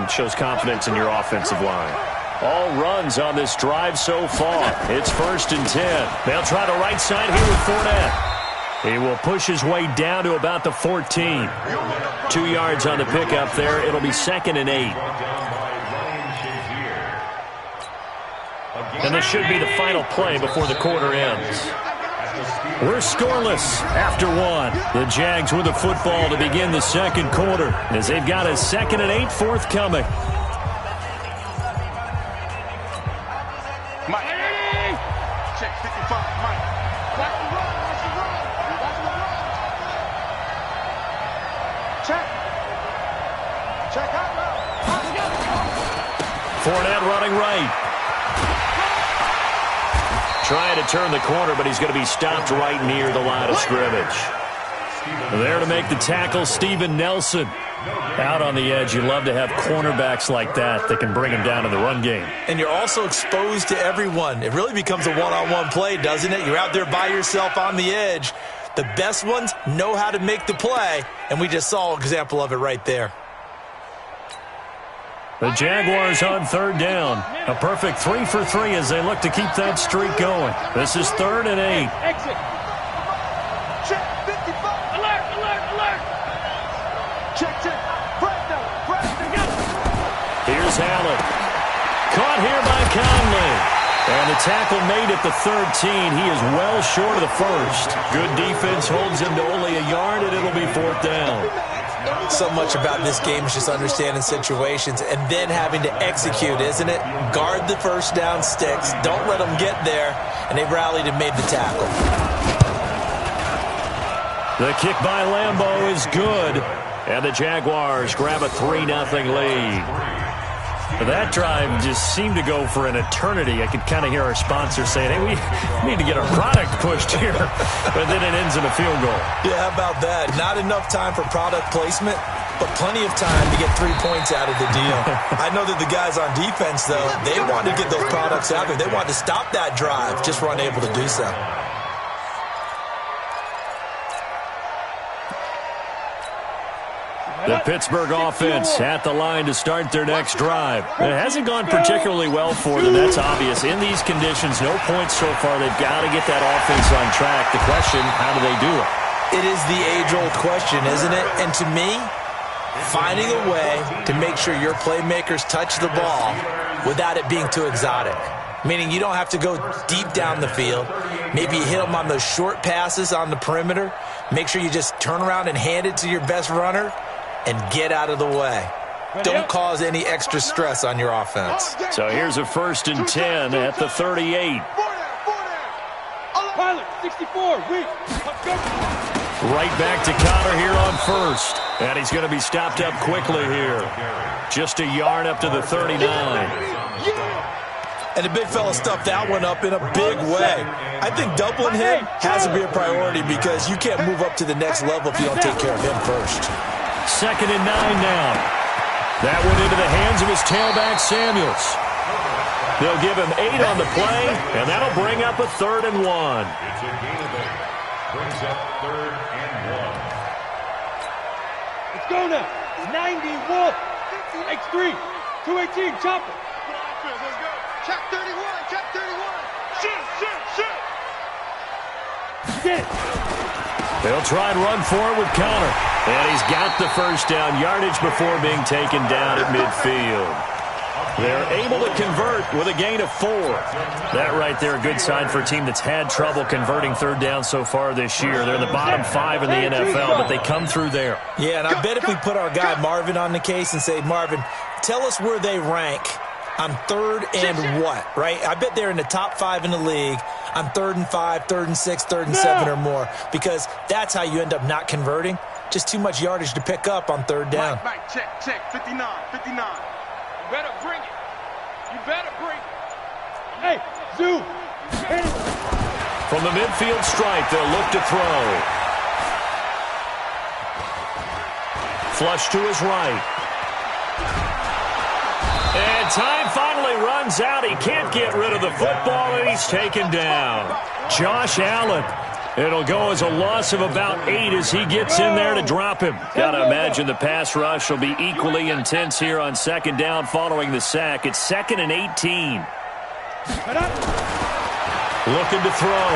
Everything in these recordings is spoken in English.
It shows confidence in your offensive line. All runs on this drive so far. It's 1st and 10. They'll try the right side here with Fournette. He will push his way down to about the 14. 2 yards on the pickup there. It'll be 2nd and 8. And this should be the final play before the quarter ends. We're scoreless after 1. The Jags with the football to begin the second quarter as they've got a 2nd and 8 forthcoming. Check 55, Mike. Watch the run, watch the run. Watch the run. Check. Check out now. Fournette running right. Trying to turn the corner, but he's going to be stopped right near the line of scrimmage. There to make the tackle, Steven Nelson. Out on the edge, you love to have cornerbacks like that can bring him down in the run game. And you're also exposed to everyone. It really becomes a one-on-one play, doesn't it? You're out there by yourself on the edge. The best ones know how to make the play, and we just saw an example of it right there. The Jaguars on 3rd down. A perfect 3 for 3 as they look to keep that streak going. This is 3rd and 8. Exit. Check 55. Alert, alert, alert. Check, check. Preston, Preston, go. Here's Allen. Caught here by Conley. And the tackle made at the 13. He is well short of the first. Good defense holds him to only a yard, and it'll be 4th down. So much about this game is just understanding situations and then having to execute, isn't it? Guard the first down sticks. Don't let them get there. And they rallied and made the tackle. The kick by Lambeau is good. And the Jaguars grab a 3-0 lead. That drive just seemed to go for an eternity. I could kind of hear our sponsor saying, hey, we need to get our product pushed here. But then it ends in a field goal. Yeah, how about that? Not enough time for product placement, but plenty of time to get 3 points out of the deal. I know that the guys on defense, though, they wanted to get those products out there. They wanted to stop that drive, just were unable to do so. The Pittsburgh offense at the line to start their next drive. It hasn't gone particularly well for them. That's obvious. In these conditions, no points so far. They've got to get that offense on track. The question, how do they do it? It is the age-old question, isn't it? And to me, finding a way to make sure your playmakers touch the ball without it being too exotic. Meaning you don't have to go deep down the field. Maybe you hit them on those short passes on the perimeter. Make sure you just turn around and hand it to your best runner and get out of the way. Don't cause any extra stress on your offense. So here's a 1st and 10 at the 38. Pilot, 64, wait. Right back to Connor here on 1st. And he's going to be stopped up quickly here. Just a yard up to the 39. And the big fella stuffed that one up in a big way. I think doubling him has to be a priority because you can't move up to the next level if you don't take care of him first. 2nd and 9 now. That went into the hands of his tailback, Samuels. They'll give him 8 on the play, and that'll bring up a 3rd and 1. It's a gain of 8. Brings up 3rd and 1. Let's go now. 91. X3. 218. Chopper. Let's go. Check 31. Check 31. Shoot, shoot, shoot. Get it. They'll try and run for it with Connor. And he's got the first down yardage before being taken down at midfield. They're able to convert with a gain of 4. That right there, a good sign for a team that's had trouble converting 3rd down so far this year. They're the bottom 5 in the NFL, but they come through there. Yeah, and I bet if we put our guy Marvin on the case and say, Marvin, tell us where they rank on 3rd and what, right? I bet they're in the top 5 in the league on 3rd and 5, 3rd and 6, 3rd and 7 or more, because that's how you end up not converting. Just too much yardage to pick up on 3rd down. Mike, check, check, 59, 59. You better bring it. You better bring it. Hey, Zoo. From the midfield stripe, they'll look to throw. Flush to his right. And time finally runs out. He can't get rid of the football, and he's taken down. Josh Allen It'll go as a loss of about 8 as he gets in there to drop him. Got to imagine the pass rush will be equally intense here on second down following the sack. It's 2nd and 18. Looking to throw.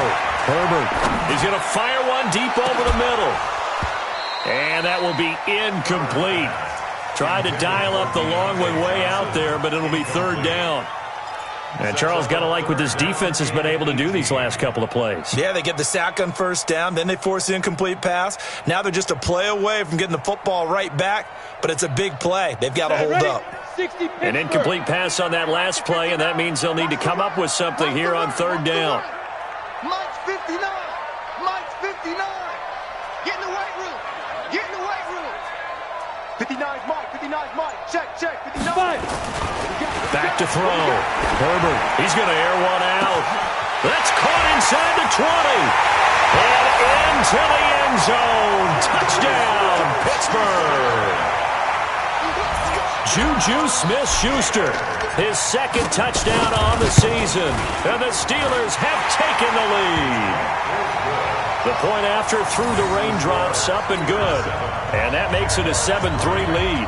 Herbert. He's going to fire one deep over the middle. And that will be incomplete. Tried to dial up the long one way out there, but it'll be 3rd down. And Charles, got to like what this defense has been able to do these last couple of plays. Yeah, they get the sack on 1st down, then they force the incomplete pass. Now they're just a play away from getting the football right back, but it's a big play. They've got to hold up. An incomplete pass on that last play, and that means they'll need to come up with something here on 3rd down. Mike's 59. Mike's 59. Get in the weight room. Get in the weight room. 59's Mike. 59's Mike. Check, check. 59. Back to throw. Herbert. He's going to air one out. That's caught inside the 20. And into the end zone. Touchdown, Pittsburgh. Juju Smith-Schuster, his 2nd touchdown on the season. And the Steelers have taken the lead. The point after through the raindrops, up and good. And that makes it a 7-3 lead.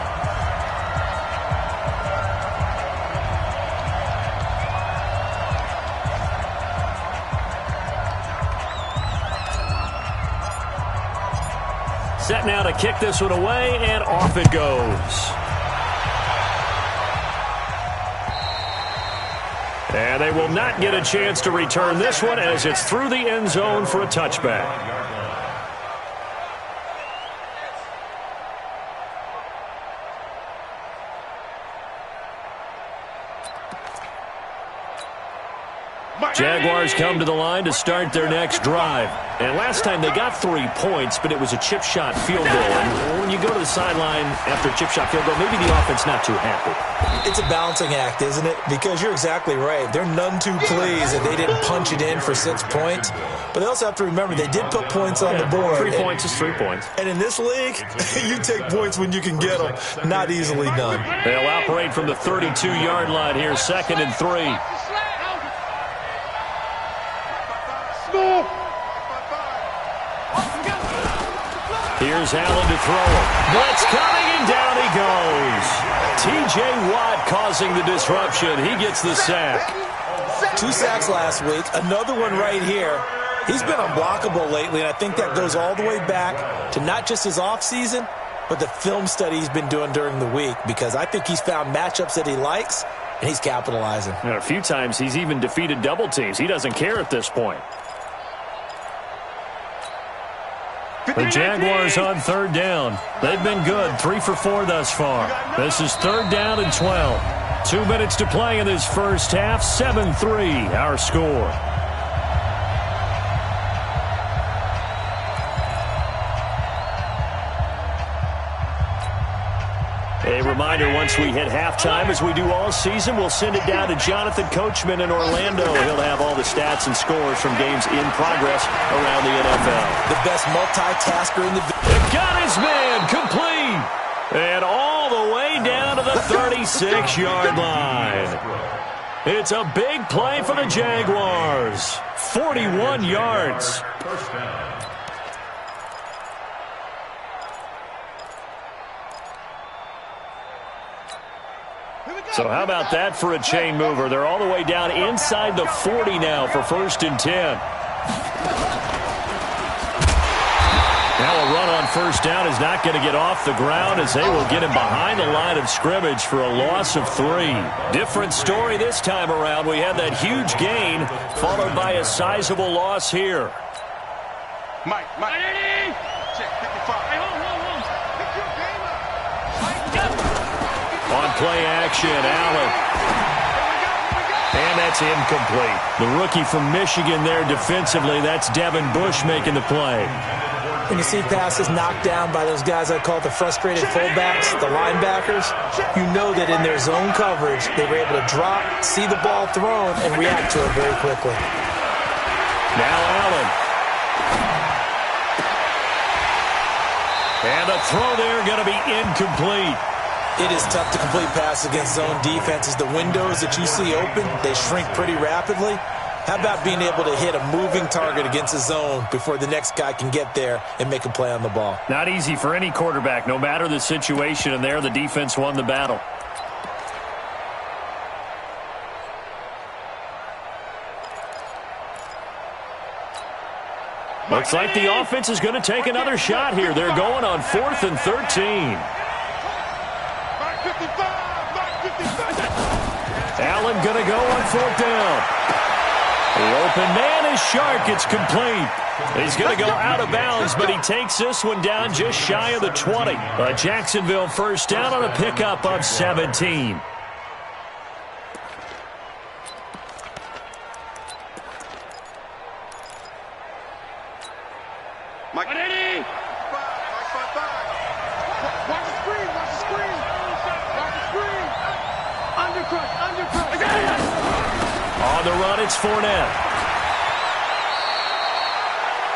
Set now to kick this one away, and off it goes. And they will not get a chance to return this one as it's through the end zone for a touchback. Jaguars come to the line to start their next drive. And last time they got 3 points, but it was a chip shot field goal. And when you go to the sideline after a chip shot field goal, maybe the offense not too happy. It's a balancing act, isn't it? Because you're exactly right. They're none too pleased that they didn't punch it in for 6 points. But they also have to remember they did put points on the board. 3 points is 3 points. And in this league, you take points when you can get them. Not easily done. They'll operate from the 32-yard line here, 2nd and 3. Here's Allen to throw it. Blitz coming, and down he goes. T.J. Watt causing the disruption. He gets the sack. 2 sacks last week. Another one right here. He's been unblockable lately, and I think that goes all the way back to not just his offseason, but the film study he's been doing during the week, because I think he's found matchups that he likes, and he's capitalizing. And a few times he's even defeated double teams. He doesn't care at this point. The Jaguars on 3rd down. They've been good, 3 for 4 thus far. This is 3rd down and 12. 2 minutes to play in this first half. 7-3, our score. A reminder, once we hit halftime, as we do all season, we'll send it down to Jonathan Coachman in Orlando. He'll have all the stats and scores from games in progress around the NFL. The best multitasker in the... Got his man, complete. And all the way down to the 36-yard line. It's a big play for the Jaguars. 41 yards. First down. So how about that for a chain mover? They're all the way down inside the 40 now for 1st and 10. Now a run on 1st down is not going to get off the ground, as they will get him behind the line of scrimmage for a loss of 3. Different story this time around. We had that huge gain followed by a sizable loss here. Mike. Check 55. On play action, Allen. And that's incomplete. The rookie from Michigan there defensively. That's Devin Bush making the play. When you see passes knocked down by those guys I call the frustrated fullbacks, the linebackers, you know that in their zone coverage, they were able to drop, see the ball thrown, and react to it very quickly. Now Allen. And the throw there going to be incomplete. It is tough to complete passes against zone defenses. The windows that you see open, they shrink pretty rapidly. How about being able to hit a moving target against a zone before the next guy can get there and make a play on the ball? Not easy for any quarterback, no matter the situation, and there the defense won the battle. Looks like the offense is going to take another shot here. They're going on 4th and 13. Allen going to go on 4th down. The open man is Shark. It's complete. He's going to go out of bounds, but he takes this one down just shy of the 20. A Jacksonville first down on a pickup of 17. Mike. Watch the screen. Watch the screen. Watch the screen. Undercrush. On the run, it's Fournette.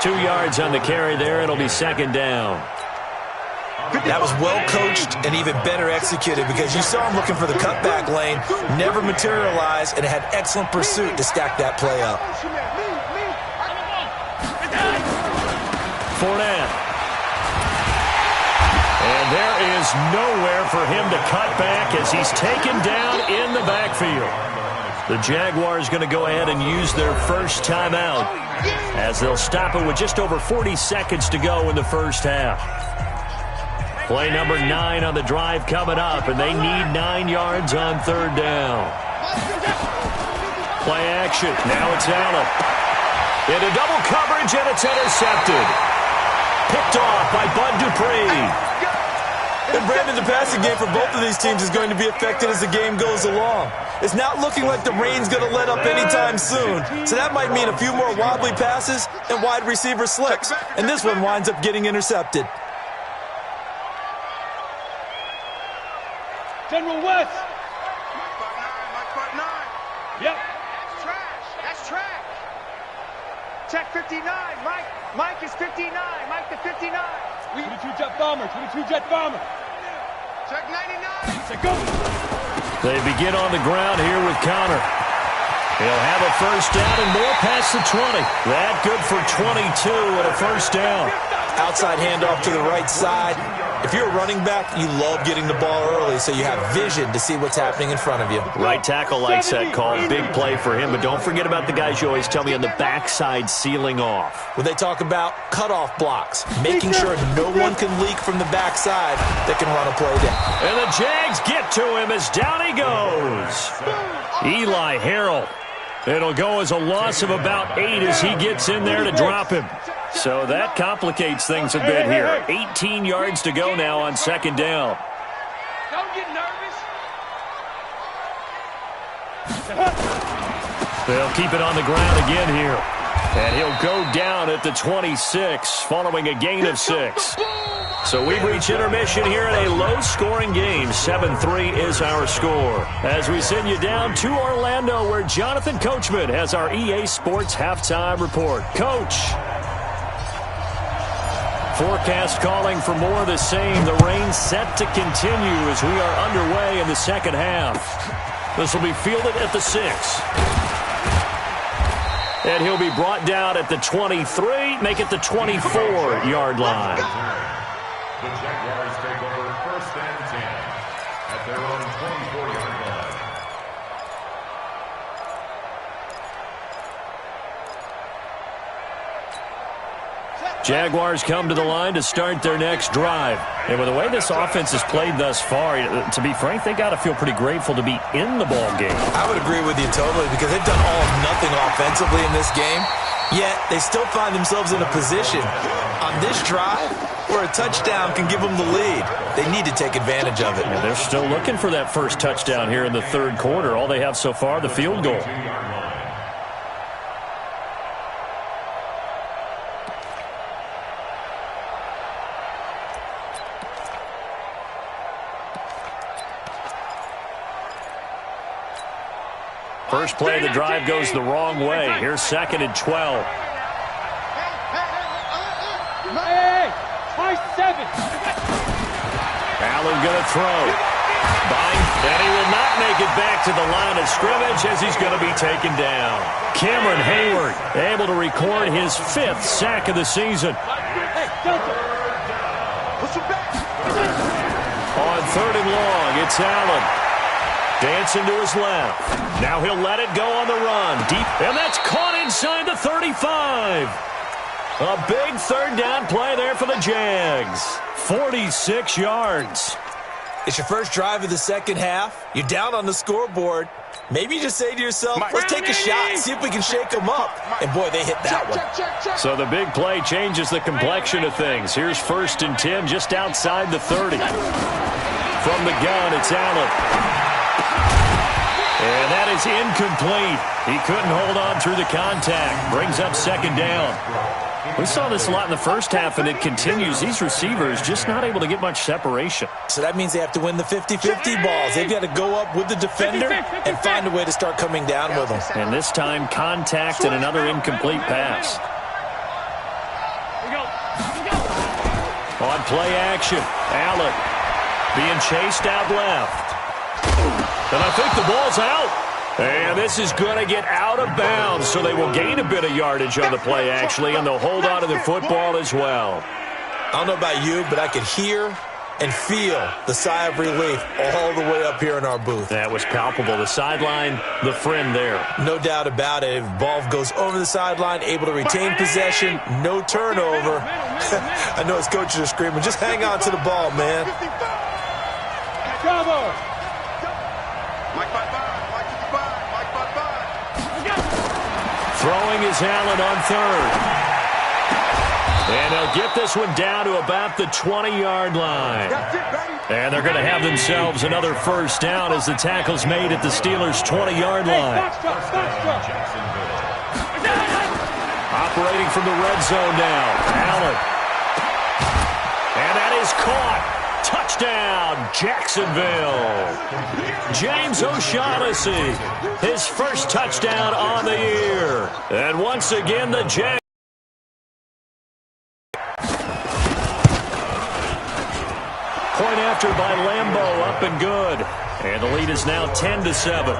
2 yards on the carry there. It'll be 2nd down. That was well coached and even better executed because you saw him looking for the cutback lane, never materialized, and had excellent pursuit to stack that play up. Fournette. And there is nowhere for him to cut back as he's taken down in the backfield. The Jaguars going to go ahead and use their first timeout as they'll stop it with just over 40 seconds to go in the first half. Play number 9 on the drive coming up, and they need 9 yards on 3rd down. Play action. Now it's Allen. Into double coverage, and it's intercepted. Picked off by Bud Dupree. And Brandon, the passing game for both of these teams is going to be affected as the game goes along. It's not looking like the rain's going to let up anytime soon. So that might mean a few more wobbly passes and wide receiver slicks. And this one winds up getting intercepted. General West. Mike 9. Yep. That's trash. Check 59. Mike is 59. Mike the 59. 22 jet bomber. Check 99. Check go. They begin on the ground here with Connor. He'll have a first down and more past the 20. That good for 22 and a first down. Outside handoff to the right side. If you're a running back, you love getting the ball early so you have vision to see what's happening in front of you. Right tackle likes that call. Big play for him, but don't forget about the guys you always tell me on the backside sealing off. When they talk about cutoff blocks, making sure no one can leak from the backside that can run a play down. And the Jags get to him as down he goes. Eli Harrell. It'll go as a loss of about 8 as he gets in there to drop him. So that complicates things a bit here. 18 yards to go now on 2nd down. Don't get nervous. They'll keep it on the ground again here. And he'll go down at the 26 following a gain of 6. So we've reached intermission here in a low-scoring game. 7-3 is our score. As we send you down to Orlando, where Jonathan Coachman has our EA Sports halftime report. Coach. Forecast calling for more of the same. The rain set to continue as we are underway in the 2nd half. This will be fielded at the 6. And he'll be brought down at the 23, make it the 24-yard line. The Jaguars take over 1st and 10 at their own 24-yard line. Jaguars come to the line to start their next drive. And with the way this offense has played thus far, to be frank, they got to feel pretty grateful to be in the ball game. I would agree with you totally because they've done all of nothing offensively in this game, yet they still find themselves in a position on this drive where a touchdown can give them the lead. They need to take advantage of it. And they're still looking for that first touchdown here in the 3rd quarter. All they have so far, the field goal. First play of the drive goes the wrong way. Here's 2nd and 12. Hey, 27. Allen going to throw. And he will not make make it back to the line of scrimmage as he's going to be taken down. Cameron Hayward able to record his 5th sack of the season. Hey, Delta. Push him back. On 3rd and long, it's Allen. Dancing to his left. Now he'll let it go on the run. Deep, and that's caught inside the 35. A big 3rd down play there for the Jags. 46 yards. It's your first drive of the second half. You're down on the scoreboard. Maybe you just say to yourself, let's take a shot and see if we can shake them up. And, boy, they hit that one. So the big play changes the complexion of things. Here's 1st and 10 just outside the 30. From the gun, it's Allen. And that is incomplete. He couldn't hold on through the contact. Brings up 2nd down. We saw this a lot in the first half, and it continues. These receivers just not able to get much separation. So that means they have to win the 50-50 balls. They've got to go up with the defender and find a way to start coming down with them. And this time, contact and another incomplete pass. On play action, Allen being chased out left. And I think the ball's out. And this is going to get out of bounds, so they will gain a bit of yardage on the play, actually, and they'll hold on to the football as well. I don't know about you, but I could hear and feel the sigh of relief all the way up here in our booth. That was palpable. The sideline, the friend there. No doubt about it. If the ball goes over the sideline, able to retain possession, no turnover. I know his coaches are screaming, just hang on to the ball, man. Bravo. Throwing is Allen on 3rd. And they'll get this one down to about the 20-yard line. And they're going to have themselves another 1st down as the tackle's made at the Steelers' 20-yard line. Operating from the red zone now, Allen. And that is caught. Touchdown, Jacksonville. James O'Shaughnessy, his 1st touchdown on the year. And once again, the Jags. Point after by Lambeau, up and good. And the lead is now 10-7.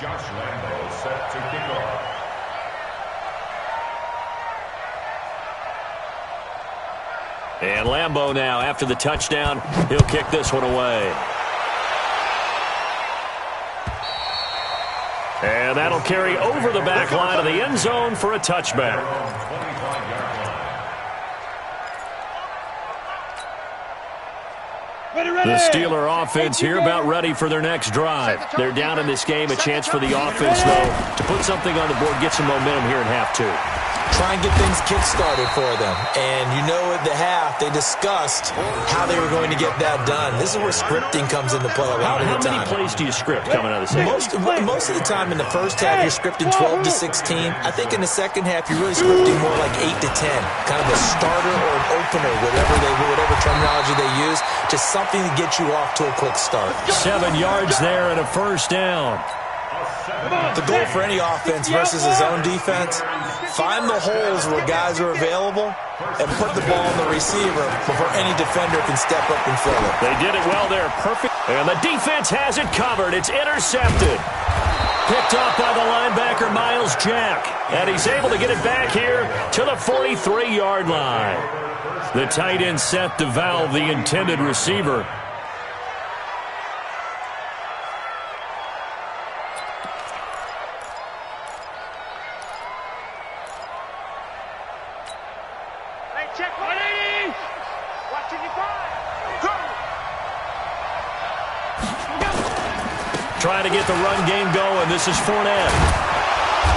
Josh Lambeau set to kick off. And Lambeau now, after the touchdown, he'll kick this one away. And that'll carry over the back line of the end zone for a touchback. The Steeler offense here about ready for their next drive. They're down in this game. A chance for the offense, though, to put something on the board, get some momentum here in half 2. Try and get things kick-started for them. And you know at the half, they discussed how they were going to get that done. This is where scripting comes into play a lot of the time. How many plays do you script coming out of the second? Most of the time in the first half, you're scripting 12 to 16. I think in the second half, you're really scripting more like 8 to 10. Kind of a starter or an opener, whatever terminology they use. Just something to get you off to a quick start. 7 yards there and a 1st down. The goal for any offense versus his own defense, find the holes where guys are available and put the ball on the receiver before any defender can step up and fill it. They did it well there. Perfect. And the defense has it covered. It's intercepted. Picked off by the linebacker, Miles Jack. And he's able to get it back here to the 43-yard line. The tight end set to valve the intended receiver. Check 180. Watching you Trying to get the run game going. This is Fournette.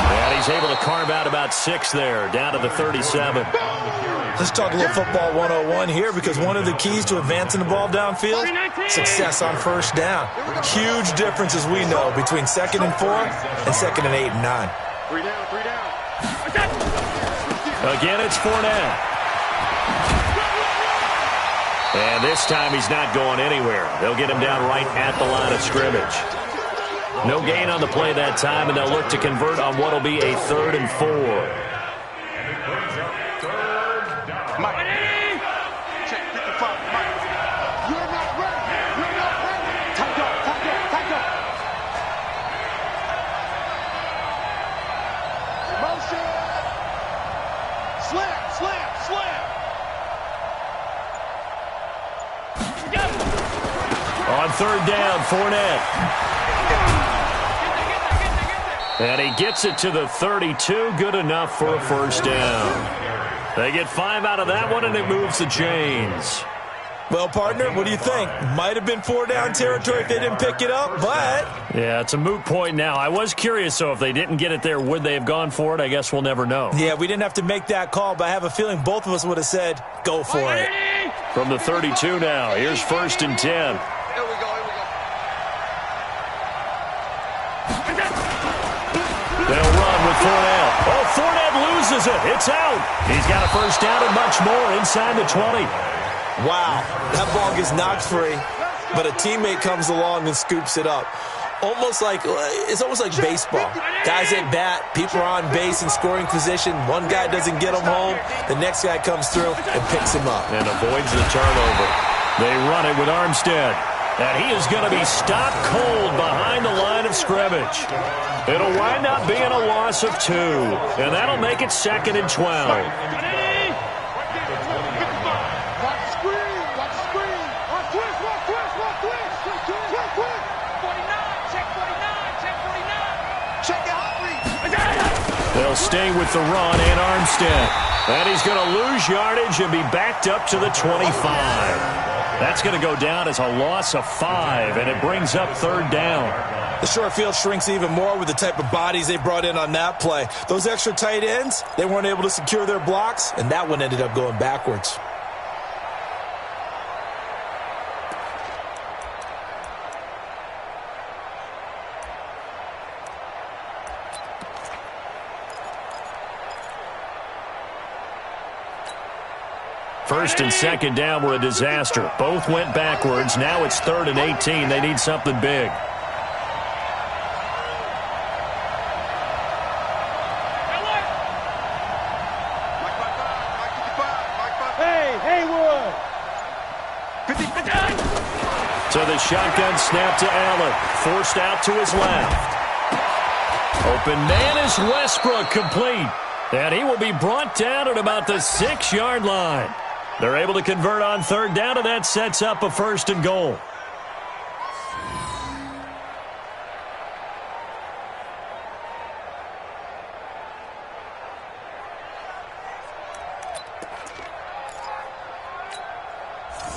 And he's able to carve out about 6 there, down to the 37. Let's talk a little football 101 here, because one of the keys to advancing the ball downfield, success on first down. Huge difference, as we know, between 2nd and 4 and 2nd and 8 and 9. 3 down, 3 down. Again, it's Fournette. And this time he's not going anywhere. They'll get him down right at the line of scrimmage. No gain on the play that time, and they'll look to convert on what will be a 3rd and 4. Mike. Check 55. Mike. You're not ready. You're not ready. Tight up, tight up, tight up. Motion. Slam, slam, slam. On 3rd down, Fournette. And he gets it to the 32. Good enough for a 1st down. They get 5 out of that one, and it moves the chains. Well, partner, what do you think? Might have been 4 down territory if they didn't pick it up, but... Yeah, it's a moot point now. I was curious, so if they didn't get it there, would they have gone for it? I guess we'll never know. Yeah, we didn't have to make that call, but I have a feeling both of us would have said, go for it. From the 32 now, here's 1st and 10. Here we go, here we go. They'll run with Fournette. Oh, Fournette loses it. It's out. He's got a 1st down and much more inside the 20. Wow, that ball gets knocked free, but a teammate comes along and scoops it up. It's almost like baseball. Guys at bat, people are on base in scoring position. One guy doesn't get him home. The next guy comes through and picks him up. And avoids the turnover. They run it with Armstead. And he is going to be stopped cold behind the line of scrimmage. It'll wind up being a loss of 2. And that'll make it 2nd and 12. They'll stay with the run and Armstead. And he's going to lose yardage and be backed up to the 25. That's going to go down as a loss of 5, and it brings up 3rd down. The short field shrinks even more with the type of bodies they brought in on that play. Those extra tight ends, they weren't able to secure their blocks, and that one ended up going backwards. First and 2nd down were a disaster. Both went backwards. Now it's 3rd and 18. They need something big. Hey, Haywood. So the shotgun snap to Allen. Forced out to his left. Open man is Westbrook, complete. And he will be brought down at about the 6-yard line. They're able to convert on 3rd down, and that sets up a 1st and goal.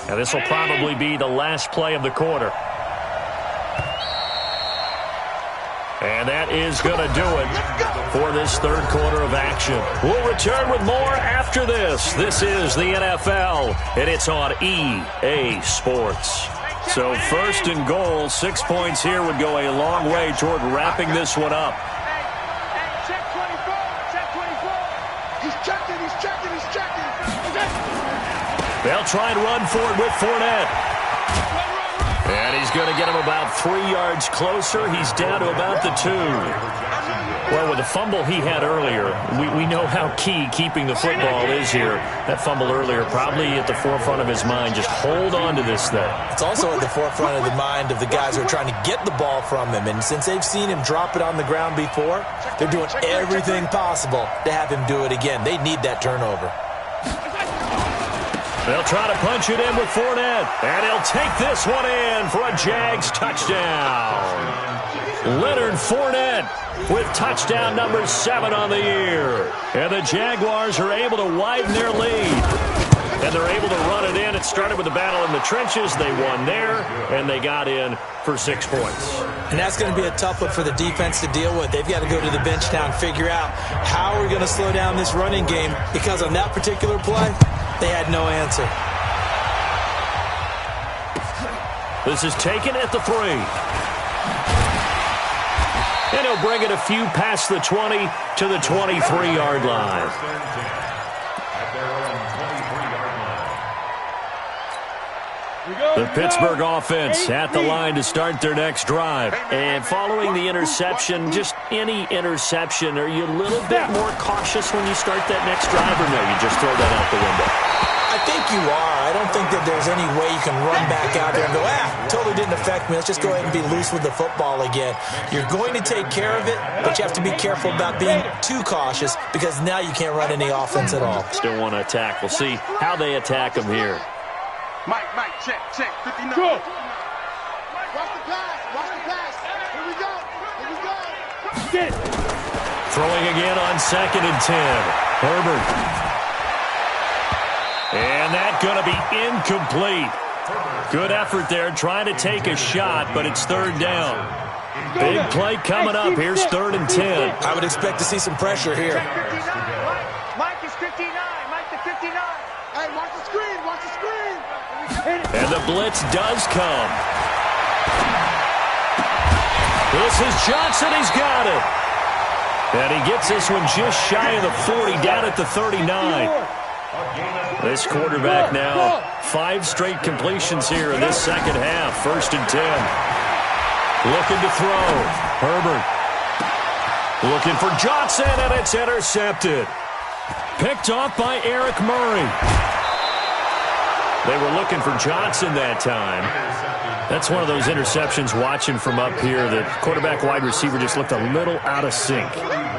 Now this will probably be the last play of the quarter. And that is going to do it for this 3rd quarter of action. We'll return with more after this. This is the NFL, and it's on EA Sports. So 1st and goal, 6 points here would go a long way toward wrapping this one up. Check 24, check 24. He's checking, he's checking, he's checking. They'll try and run for it with Fournette. And he's going to get him about 3 yards closer. He's down to about the 2. Well, with the fumble he had earlier, we know how key keeping the football is here. That fumble earlier probably at the forefront of his mind. Just hold on to this thing. It's also at the forefront of the mind of the guys who are trying to get the ball from him. And since they've seen him drop it on the ground before, they're doing everything possible to have him do it again. They need that turnover. They'll try to punch it in with Fournette. And he'll take this one in for a Jags touchdown. Leonard Fournette with touchdown number 7 on the year. And the Jaguars are able to widen their lead. and they're able to run it in. It started with a battle in the trenches. They won there, and they got in for 6 points. And that's going to be a tough one for the defense to deal with. They've got to go to the bench now and figure out how we're going to slow down this running game, because on that particular play, they had no answer. This is taken at the 3. And he'll bring it a few past the 20 to the 23-yard line. The Pittsburgh offense at the line to start their next drive. And following the interception, just any interception, are you a little bit more cautious when you start that next drive, or no, you just throw that out the window? I think you are. I don't think that there's any way you can run back out there and go, totally didn't affect me. Let's just go ahead and be loose with the football again. You're going to take care of it, but you have to be careful about being too cautious, because now you can't run any offense at all. Still want to attack. We'll see how they attack them here. Mike, check, 59. Go. Watch the pass. Here we go. Get it. Throwing again on 2nd and 10. Herbert. And that's going to be incomplete. Good effort there, trying to take a shot, but it's 3rd down. Big play coming up. Here's 3rd and 10. I would expect to see some pressure here. Mike is 59. Mike to 59. Hey, watch the screen. And the blitz does come. This is Johnson. He's got it. And he gets this one just shy of the 40, down at the 39. This quarterback now, 5 straight completions here in this second half. 1st and 10. Looking to throw. Herbert. Looking for Johnson, and it's intercepted. Picked off by Eric Murray. They were looking for Johnson that time. That's one of those interceptions watching from up here. The quarterback wide receiver just looked a little out of sync.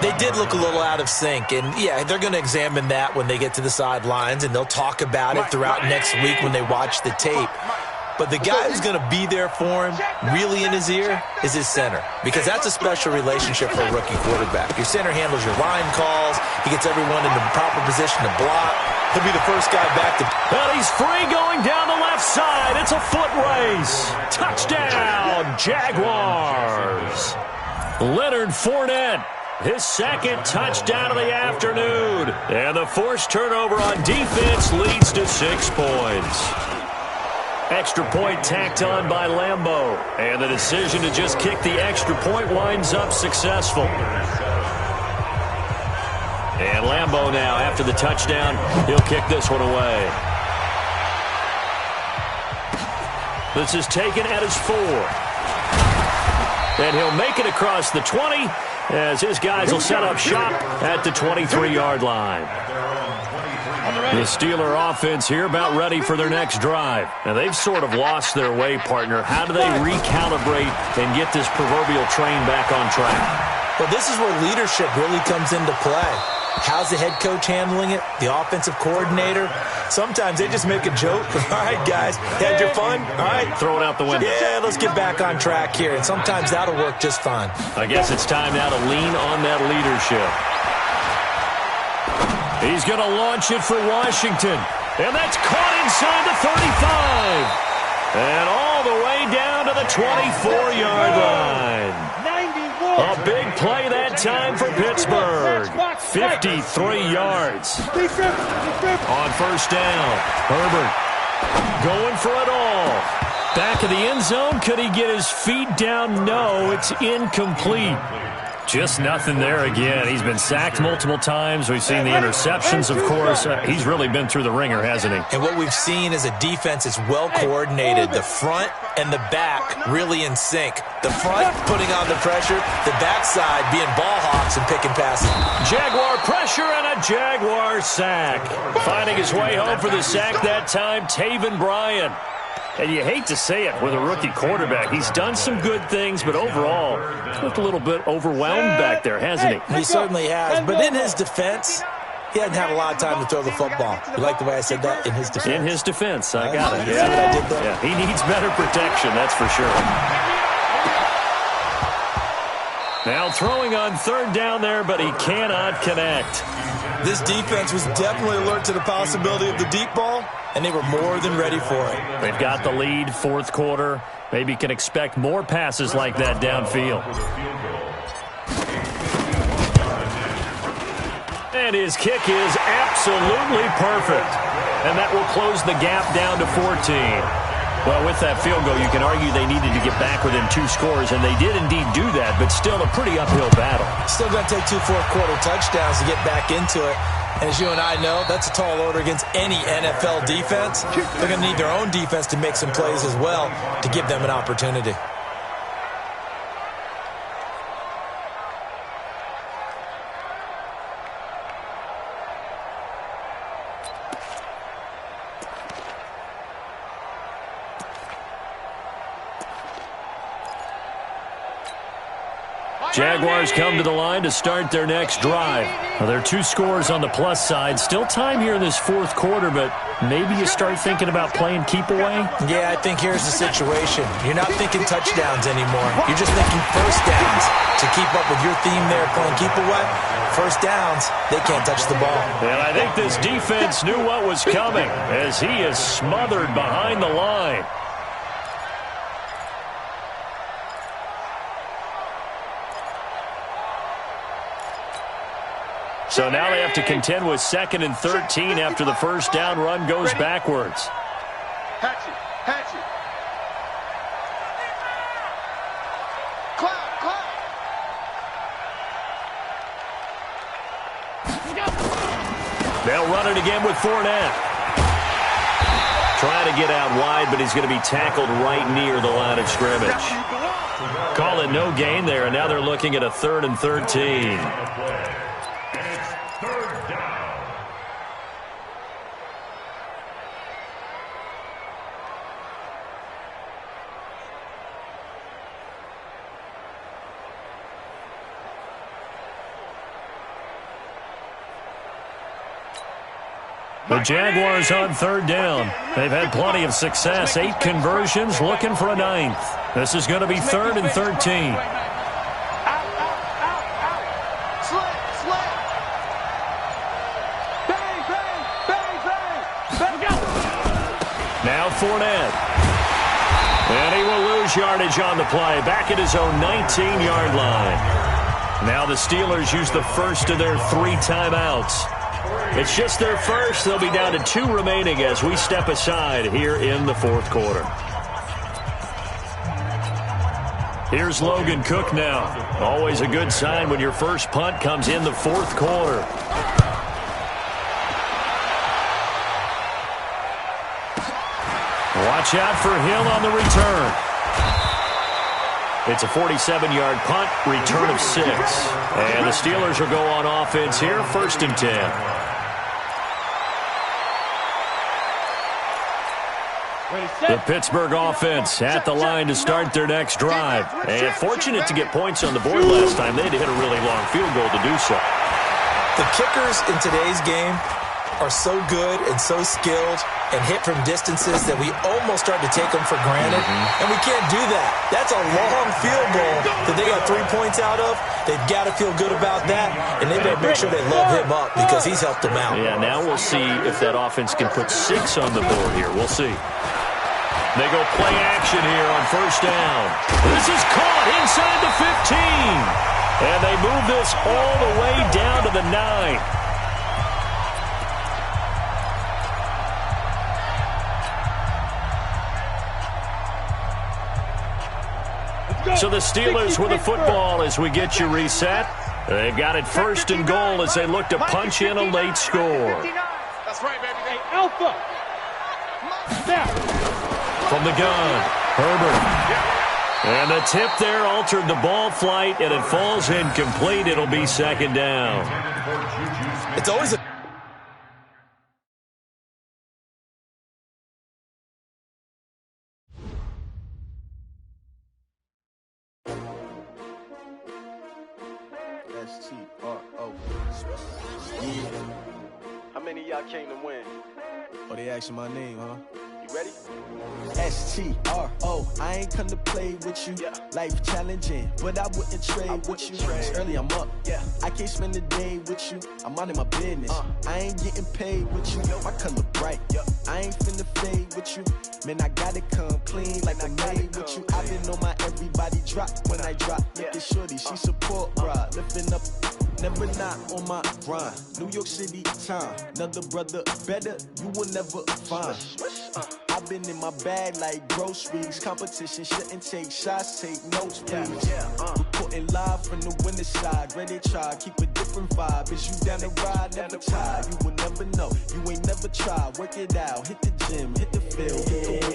They did look a little out of sync, and yeah, they're going to examine that when they get to the sidelines, and they'll talk about it throughout next week when they watch the tape. But the guy who's going to be there for him, really in his ear, is his center, because that's a special relationship for a rookie quarterback. Your center handles your line calls. He gets everyone in the proper position to block. He'll be the first guy back to... Well, he's free going down the left side. It's a foot race. Touchdown, Jaguars. Leonard Fournette, his 2nd touchdown of the afternoon. And the forced turnover on defense leads to 6 points. Extra point tacked on by Lambeau. And the decision to just kick the extra point winds up successful. And Lambeau now, after the touchdown, he'll kick this one away. This is taken at his 4. And he'll make it across the 20 as his guys will set up shop at the 23-yard line. The Steeler offense here about ready for their next drive. And they've sort of lost their way, partner. How do they recalibrate and get this proverbial train back on track? Well, this is where leadership really comes into play. How's the head coach handling it? The offensive coordinator? Sometimes they just make a joke. All right, guys, had your fun? All right. Throw it out the window. Yeah, let's get back on track here. And sometimes that'll work just fine. I guess it's time now to lean on that leadership. He's going to launch it for Washington. And that's caught inside the 35. And all the way down to the 24-yard line. A big play that time for Pittsburgh. 53 yards. On 1st down, Herbert going for it all. Back of the end zone. Could he get his feet down? No, it's incomplete. Just nothing there again. He's been sacked multiple times. We've seen the interceptions, of course. He's really been through the ringer, hasn't he? And what we've seen is a defense that's well coordinated. The front and the back really in sync. The front putting on the pressure, the backside being ball hawks and picking passes. Jaguar pressure and a Jaguar sack. Finding his way home for the sack that time, Taven Bryan. And you hate to say it with a rookie quarterback. He's done some good things, but overall, he's looked a little bit overwhelmed back there, hasn't he? He certainly has. But in his defense, he hasn't had a lot of time to throw the football. You like the way I said that? In his defense. In his defense, I got it. Yeah. I did there. Yeah, he needs better protection, that's for sure. Now throwing on 3rd down there, but he cannot connect. This defense was definitely alert to the possibility of the deep ball, and they were more than ready for it. They've got the lead, fourth quarter. Maybe can expect more passes like that downfield. And his kick is absolutely perfect. And that will close the gap down to 14. Well, with that field goal, you can argue they needed to get back within 2 scores, and they did indeed do that, but still a pretty uphill battle. Still going to take 2 fourth-quarter touchdowns to get back into it. And as you and I know, that's a tall order against any NFL defense. They're going to need their own defense to make some plays as well to give them an opportunity. Jaguars come to the line to start their next drive. Well, there are 2 scores on the plus side. Still time here in this fourth quarter, but maybe you start thinking about playing keep away? Yeah, I think here's the situation. You're not thinking touchdowns anymore. You're just thinking first downs. To keep up with your theme there, playing keep away, first downs, they can't touch the ball. And I think this defense knew what was coming as he is smothered behind the line. So now they have to contend with 2nd and 13 after the first down run goes backwards. Hatch it. They'll run it again with Fournette. Trying to get out wide, but he's going to be tackled right near the line of scrimmage. Call it no gain there, and now they're looking at a 3rd and 13. The Jaguars on 3rd down. They've had plenty of success. 8 conversions, looking for a 9th. This is going to be 3rd and 13. Out. Slant. Bang. Now Fournette. And he will lose yardage on the play. Back at his own 19-yard line. Now the Steelers use the first of their 3 timeouts. It's just their first. They'll be down to 2 remaining as we step aside here in the fourth quarter. Here's Logan Cook now. Always a good sign when your first punt comes in the fourth quarter. Watch out for Hill on the return. It's a 47-yard punt, return of 6. And the Steelers will go on offense here, 1st and 10. The Pittsburgh offense at the line to start their next drive. And fortunate to get points on the board last time. They had to hit a really long field goal to do so. The kickers in today's game are so good and so skilled and hit from distances that we almost start to take them for granted. And we can't do that. That's a long field goal that they got 3 points out of. They've got to feel good about that, and they better make sure they love him up because he's helped them out. Yeah, now we'll see if that offense can put 6 on the board here. We'll see. They go play action here on first down. This is caught inside the 15. And they move this all the way down to the 9. So the Steelers with the football as we get you reset. They've got it 1st and goal as they look to punch in a late score. That's right, baby. Hey, Alpha. Snap. From the gun, Herbert. And the tip there altered the ball flight, and it falls incomplete. It'll be 2nd down. It's always a STRO. How many of y'all came to win? Oh, they asking my name, huh? You STRO, I ain't come to play with you. Life challenging, but I wouldn't trade with you. It's early, I'm up. I can't spend the day with you. I'm minding my business. I ain't getting paid with you. My color bright. I ain't finna fade with you. Man, I gotta come clean like I made with you. I been on my everybody drop when I drop. Look at shorty, she support ride. Lifting up, never not on my grind. New York City time, another brother better, you will never find. I've been in my bag like groceries. Competition shouldn't take shots, take notes, please. Reporting live from the winter side. Ready to try, keep a different vibe. Is you down the ride, never tired. You will never know, you ain't never tried. Work it out, hit the gym, hit the field.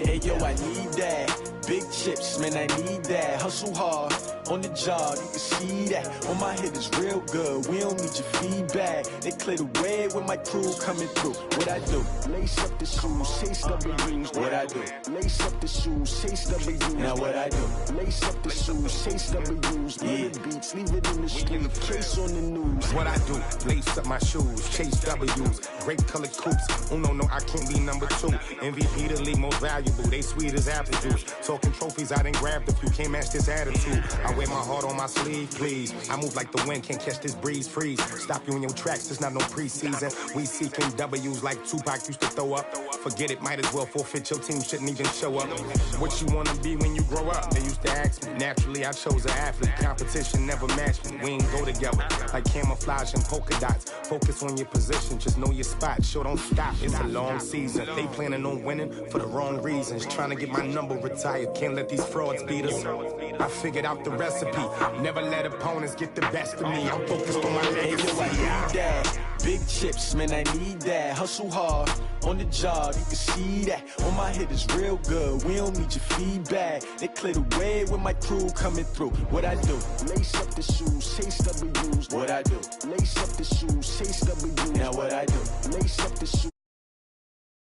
Hey yo, I need that. Big chips, man, I need that. Hustle hard, on the job, you can see that. On my head is real good, we don't need your feedback. They clear the way with my crew coming through. What I do? Lace up the shoes, chase W's. What I do? Lace up the shoes, chase W's. Now what I do? Lace up the shoes, chase W's. Yeah. The beats, leave it in the street, case on the news. What I do? Lace up my shoes, chase W's. Grape colored coops. Oh no, I can't be number 2. MVP the league most valuable. They sweet as apple juice. Talking trophies, I didn't grab the few. Can't match this attitude. I wear my heart on my sleeve, please. I move like the wind, can't catch this breeze, freeze. Stop you in your tracks, there's not no preseason. We seeking W's like Tupac used to throw up. Forget it, might as well forfeit. Your team shouldn't even show up. What you wanna be when you grow up? They used to ask me. Naturally, I chose an athlete. Competition never matched me. We ain't go together like camouflage and polka dots. Focus on your position, just know your spot. Sure, don't stop. It's a long season. They planning on winning for the wrong reasons. Trying to get my number retired. Can't let these frauds beat us. I figured out the recipe. Never let opponents get the best of me. I'm focused on my legacy. I need that. Big chips, man, I need that. Hustle hard, on the job, you can see that. On my head is real good, we don't need your feedback. They clear the way with my crew coming through. What I do? Lace up the shoes, chase W's. What I do? Lace up the shoes, chase W's.